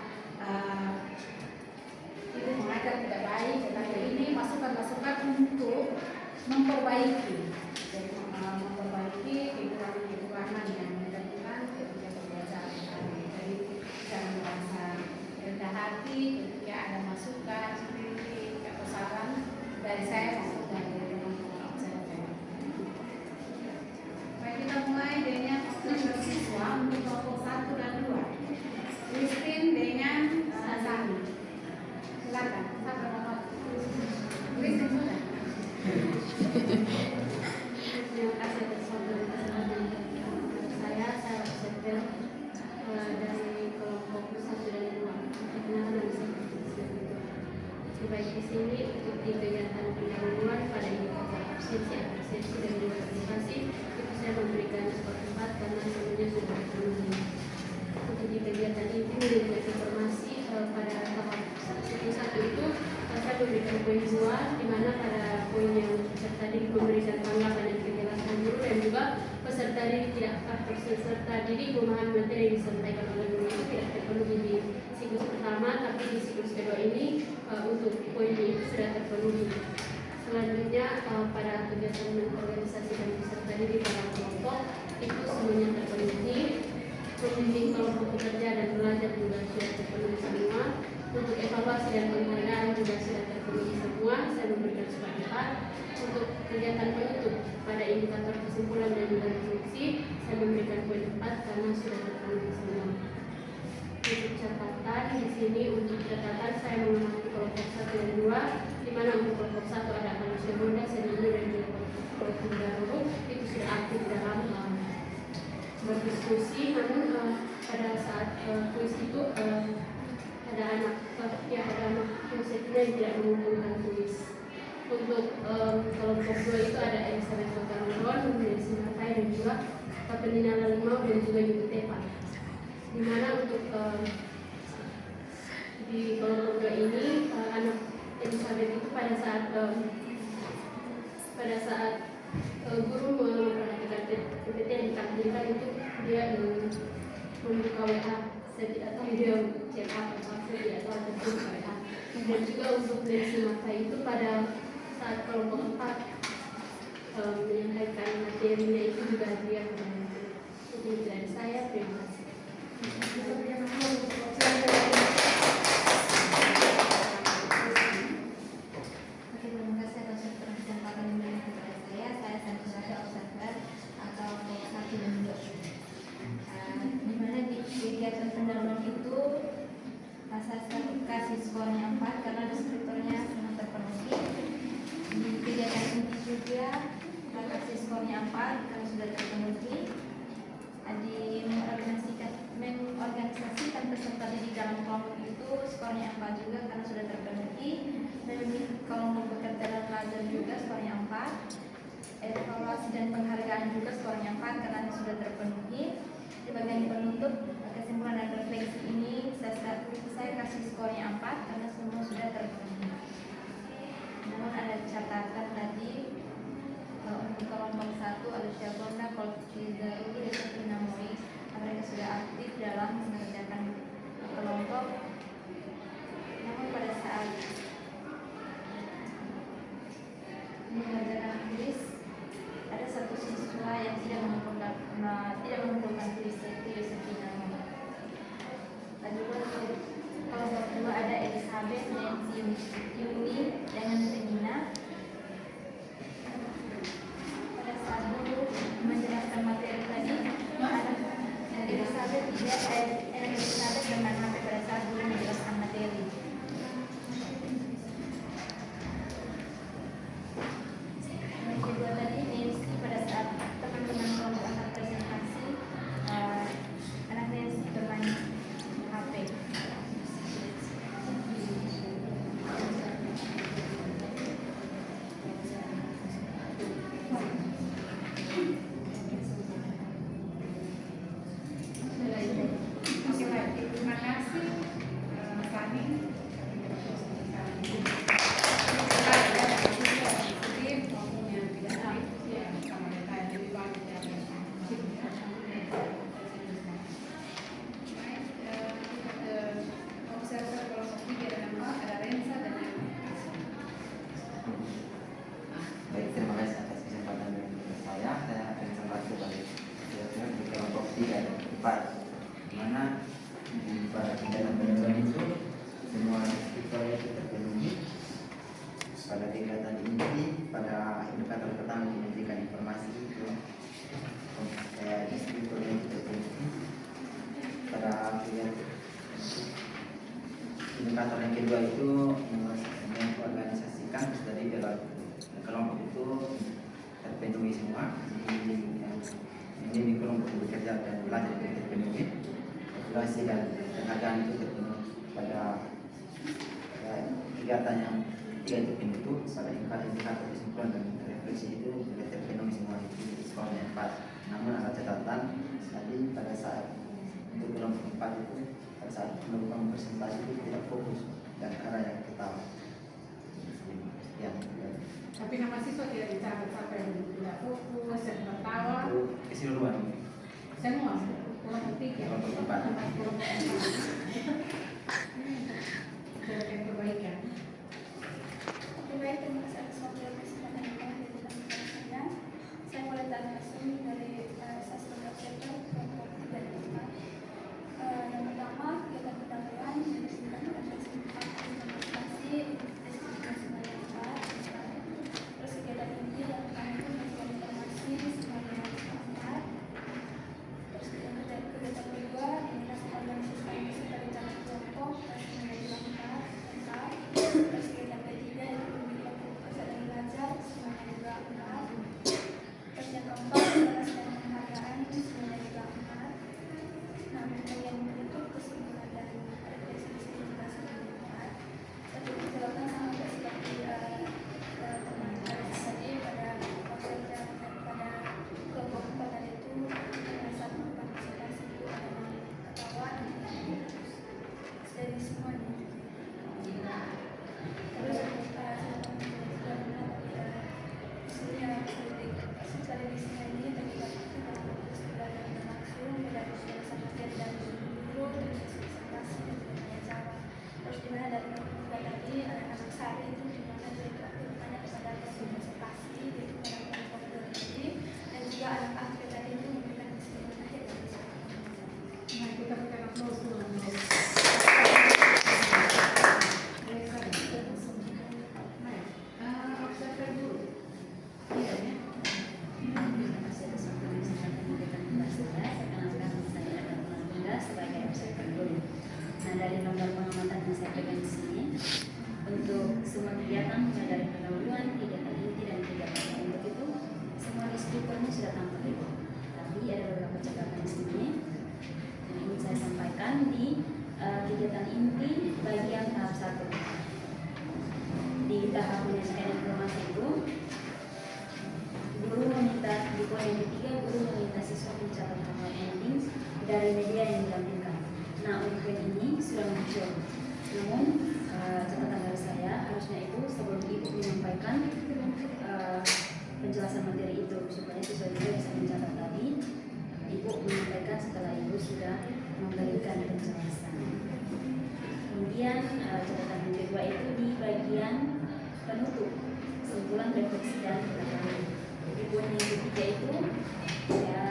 itu mengajar tidak baik, tetapi ini masukan-masukan untuk memperbaiki, jadi memperbaiki kekurangan yang dilakukan ketika pembelajaran kami. Jadi jangan merasa rendah hati ketika ada masukan, kritik, atau saran dari saya maupun dari teman-teman observer. Baik, kita mulai dengan observer siswa untuk kelompok 1 dan 2. Christine dengan Sasani. Silakan. didik memberikan tanggapan dan penjelasan guru, dan juga peserta didik memahami materi yang disampaikan oleh guru itu tidak terpenuhi di siklus pertama, tapi di siklus kedua ini untuk poin itu sudah terpenuhi. Selanjutnya pada kegiatan organisasi dan peserta didik dalam kelompok itu semuanya terpenuhi. Membimbing kelompok bekerja dan belajar juga sudah terpenuhi semua. Untuk evaluasi dan penghargaan juga sudah terpenuhi semua. Saya memberikan skor 4. Untuk kegiatan penutup pada indikator kesimpulan dan juga refleksi saya memberikan poin 4 karena sudah terpenuhi semua. Untuk catatan di sini, untuk catatan saya mengamati kelompok 1 dan 2, di mana untuk kelompok 1 ada manusia muda, senior dan juga kelompok baru itu sudah aktif dalam berdiskusi. Namun pada saat kuis itu ada anak yang sekiranya tidak mengumpulkan kuis. Untuk kelompok 2 itu ada Elizabeth Kotamaron, Nancy Matai dan juga Papelina Lalimau dan juga Yuki Tepa. Di mana untuk di kelompok 2 ini anak Elizabeth itu pada saat guru memperhatikan PPT yang ditampilkan itu dia membuka WA. Saya tidak tahu dia chat apa, saya tidak tahu ada WA. Dan juga untuk Nancy Matai itu pada saat kelompok 4 menyampaikan materinya itu juga dia membantu. Itu dari saya, terima kasih. Terima kasih atas kesempatan yang diberikan kepada saya. Saya Santiago Observer atau kelompok 1 dan 2. Di mana di kegiatan pendalaman itu saya kasih skornya 4 karena deskriptornya sangat terpenuhi. Di kegiatan ini juga saya kasih skornya 4 karena sudah terpenuhi. Di mengorganisasikan peserta didik dalam kelompok itu skornya 4 juga karena sudah terpenuhi. Dan kalau bekerja dan belajar juga skornya 4. Evaluasi dan penghargaan juga skornya 4 karena sudah terpenuhi. Di bagian penutup kesimpulan dan refleksi ini saya kasih skornya 4 karena semua sudah terpenuhi. Namun ada catatan tadi untuk kelompok 1 ada Syabona, Kolfizaru, Desafina Moi. Mereka sudah aktif dalam mengerjakan kelompok. Namun pada saat mengerjakan tulis ada satu siswa yang tidak mengumpulkan tulis Desafina Moi. Lalu kelompok 2 ada Elizabeth, Nancy, Yuni dengan Regina. Pada saat guru menjelaskan materi tadi Elizabeth dengan HP pada saat guru menjelaskan materi. Yang kedua tadi Nancy pada saat teman-teman kelompok akan presentasi, anak Nancy bermain HP. Oke, baik. Terima kasih Fani. Observer kelompok 3 dan 4 ada Renza dan Baik, terima kasih atas kesempatan yang diberikan saya. Saya akan selaku dari di kelompok 3 dan 4, di mana pada kegiatan penjualan itu semua kriteria itu terpenuhi. Pada kegiatan ini, pada indikator pertama memberikan informasi itu distributor yang terpenuhi. Pada kegiatan indikator yang kedua itu mengorganisasikan dari dalam kelompok itu terpenuhi semua. Ini kelompok bekerja dan belajar itu terpenuhi. Evaluasi dan penghargaan itu terpenuhi. Pada kegiatan yang tiga itu pintu, pada indikator kesimpulan dan refleksi itu juga terpenuhi semua, itu skornya 4. Namun ada catatan tadi pada saat untuk kelompok 4 itu pada saat melakukan presentasi itu tidak fokus dan arah yang ketahui. Ya. Tapi nama siswa tidak dicatat siapa yang tidak fokus, yang tertawa. Itu keseluruhan. Semua kurang tiga. Kelompok 4. Yang perbaikan. Oke, baik, terima kasih atas waktu dan kesempatan yang telah diberikan kepada saya. Saya mulai tanya langsung dari sastra sektor kelompok 3 dan 4. Yang pertama, kegiatan pendahuluan yang disebutkan pada presentasi semuanya 4. Terus kegiatan inti yang pertama itu memberikan informasi semuanya 4. Terus kegiatan kedua, indikasi organisasi sebagai rencana kelompok semuanya 4. Terus kegiatan ketiga itu memiliki fokus dan belajar semuanya juga 4. Terus yang keempat, kelas dan penghargaan semuanya juga 4. Nah, yang berikut kesimpulan dan refleksi juga semuanya 4. Tapi dijelaskan sama seperti teman tadi pada konsep dan pada kelompok 4 tadi itu saat berpartisipasi ketawa dari semuanya. Terus secara di sini ini terlibat fokus belajar berlangsung dari sama dan guru dan presentasi dan pengacara. Terus di mana dari juga tadi anak sari itu di mana dia itu aktif banyak kepada presentasi di kelompok tadi dan juga anak aktif tadi itu memberikan kesimpulan akhir dari Nah, kita berikan aplaus dulu. Observer dulu. Iya ya. Terima kasih atas waktu dan kesempatan yang diberikan kepada saya. Perkenalkan, saya adalah Bunda sebagai observer dulu. Nah, dari lembar pengamatan yang saya berikan di sini, untuk semua kegiatan mulai dari pendahuluan, kegiatan inti dan kegiatan untuk itu, semua deskriptornya sudah tampak itu. Tapi ada beberapa catatan di sini yang ingin saya sampaikan di kegiatan inti bagian tahap 1. Di tahap menyampaikan informasi itu, guru meminta di poin yang ketiga, guru meminta siswa mencatat hal penting dari media yang ditampilkan. Nah, untuk poin ini sudah muncul. Namun catatan dari saya harusnya itu sebelum ibu menyampaikan penjelasan materi itu supaya siswa juga bisa mencatat tadi, ibu menyampaikan setelah ibu sudah memberikan penjelasan. Kemudian catatan yang kedua itu di bagian penutup kesimpulan refleksi dan pendahuluan. Di poin yang ketiga itu ya,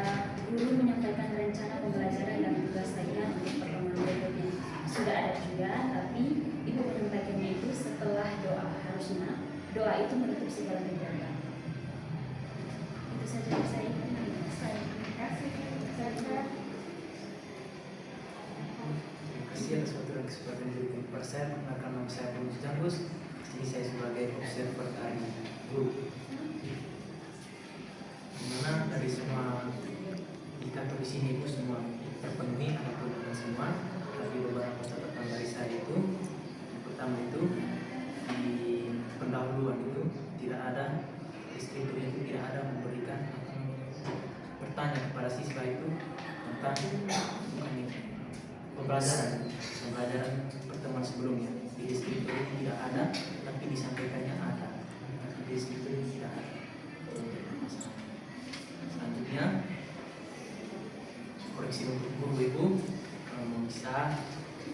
guru menyampaikan rencana pembelajaran dan tugas saya untuk pertemuan berikutnya sudah ada juga, tapi ibu menyampaikannya itu setelah doa. Harusnya doa itu menutup segala kegiatan. Itu saja yang saya ingin. Terima kasih. Terima kasih atas waktu dan kesempatan yang diberikan kepada saya. Perkenalkan, nama saya Paulus Jambus. Jadi saya sebagai observer dari grup. Dimana dari semua indikator di sini itu semua terpenuhi ataupun dengan semua. Tapi beberapa catatan dari saya itu, yang pertama itu di pendahuluan itu tidak ada deskriptor itu tidak ada memberikan atau bertanya kepada siswa itu tentang pembelajaran pertemuan sebelumnya. Di deskriptor itu tidak ada, tapi disampaikannya ada. Tapi di deskriptor itu tidak ada. Selanjutnya koreksi untuk guru ibu bisa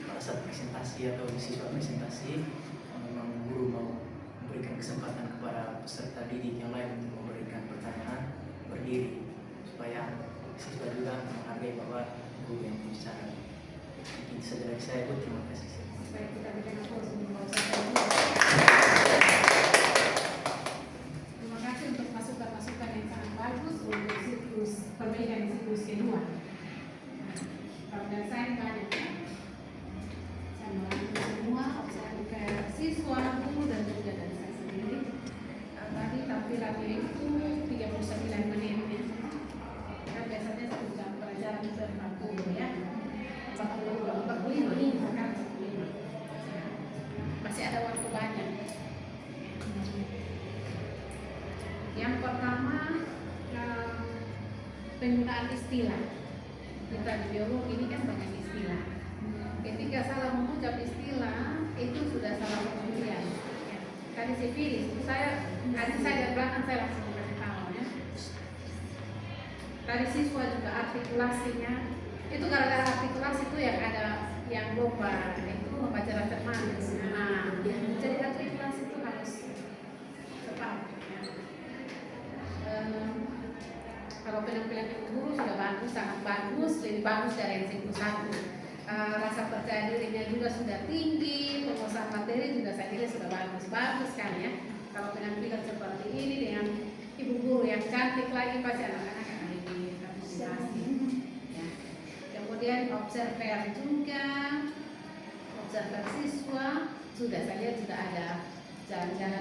pada saat presentasi atau siswa presentasi memang guru mau memberikan kesempatan kepada peserta didik yang lain untuk memberikan pertanyaan berdiri supaya siswa juga menghargai bahwa guru yang berbicara. Itu saja dari saya, Bu. Terima kasih. Baik, kita berikan aplaus untuk observer. Terima kasih untuk masukan-masukan yang sangat bagus untuk siklus perbaikan siklus kedua. Dan saya banyak. Saya merangkum semua observer siswa, guru dan juga dari saya sendiri. Tadi tampilannya itu 39 menit. Kan biasanya 1 jam pelajaran itu 40 ya. 45 kan 45. Masih ada waktu banyak. Yang pertama penggunaan istilah. Kita di biolog ini kan banyak istilah. Ketika salah mengucap istilah itu sudah salah pengertian. tadi sifilis itu saya dari belakang saya langsung kasih tahu ya. Tadi siswa juga artikulasinya itu gara-gara artikulasi itu yang ada yang lomba itu membaca cermat. Nah, jadi artikulasi itu harus tepat. Ya. Kalau penampilan ibu guru sudah bagus, sangat bagus, lebih bagus dari yang SIMPU 1. Rasa percaya dirinya juga sudah tinggi, penguasaan materi juga saya kira sudah bagus kan ya. Kalau penampilan seperti ini dengan ibu guru yang cantik lagi pasti anak-anak akan lebih antusiasi. Ya. Kemudian observer juga, observer siswa sudah saya lihat sudah ada jalan-jalan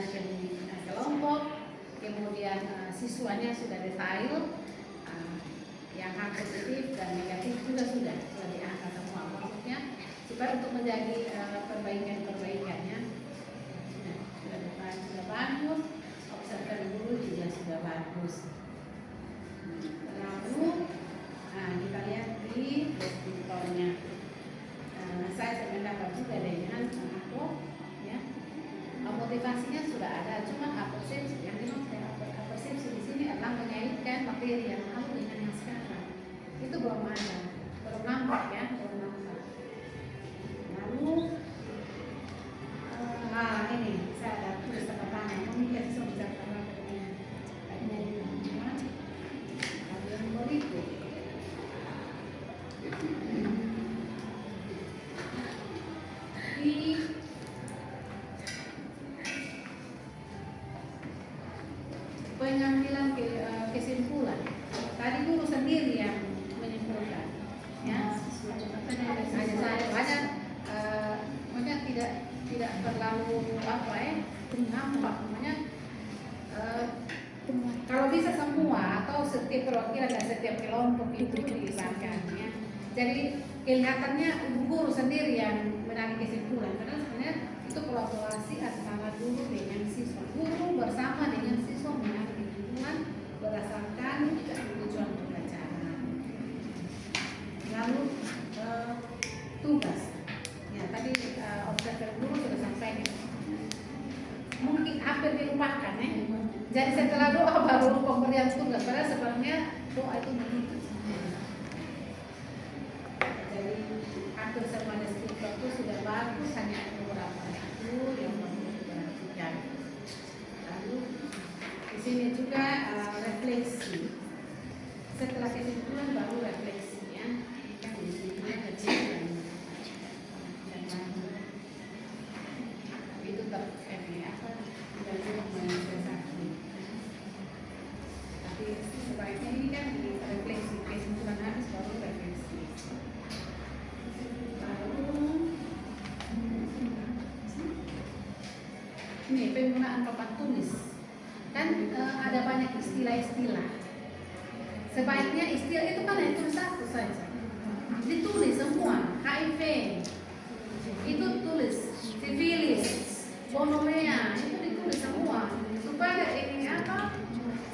kelompok, kemudian siswanya sudah detail, yang hal positif dan negatif juga sudah diangkat semua maksudnya supaya untuk menjadi perbaikan-perbaikannya sudah bagus, observer guru juga sudah bagus. Lalu kita lihat di deskriptornya. Saya sependapat juga dengan aku ya. Motivasinya sudah ada, cuma persepsi yang persepsi di sini adalah mengaitkan materi yang lalu dengan yang sekarang. Itu belum ada, belum nampak ya, belum nampak. Lalu ini saya ada tulis tanda tangan, mungkin ya bisa bicara yang berikut. Di pengambilan kesimpulan, tadi guru sendiri yang menyimpulkan, ya. Makanya tidak terlalu nampak, makanya kalau bisa semua atau setiap perwakilan dan setiap kelompok itu dilibatkan, ya. Jadi kelihatannya ibu guru sendiri yang menarik kesimpulan, karena sebenarnya itu kolaborasi antara guru dengan siswa, guru bersama dengan siswa menarik kesimpulan berdasarkan tujuan pembelajaran. Lalu tugas, ya tadi observer guru sudah sampaikan, mungkin hampir dilupakan ya. Jadi setelah doa baru pemberian tugas, padahal sebenarnya doa itu begitu. Jadi hampir semua deskriptor itu sudah bagus, hanya beberapa itu yang perlu diperhatikan. Lalu di sini juga refleksi. Setelah kesimpulan baru refleksi ya. Kan di sini kecil dan itu dari menginvestasi. Tapi sebaiknya ini kan refleksi kesimpulan habis baru refleksi. Ini penggunaan papan tulis kan ada banyak istilah-istilah. Sebaiknya istilah itu kan hanya tulis satu saja, ditulis semua. HIV itu tulis, sifilis, gonorrea itu ditulis semua supaya ini apa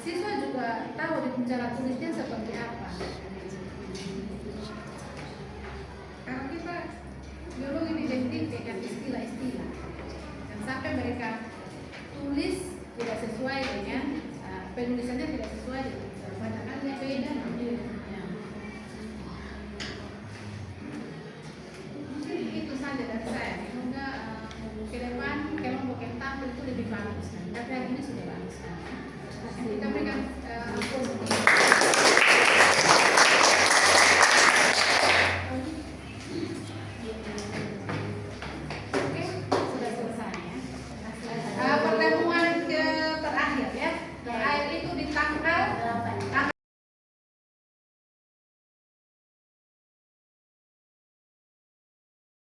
siswa juga tahu di cara tulisnya seperti apa. Karena kita biologi identik dengan istilah-istilah dan sampai mereka tulis tidak sesuai dengan penulisannya tidak sesuai dengan bacaannya beda.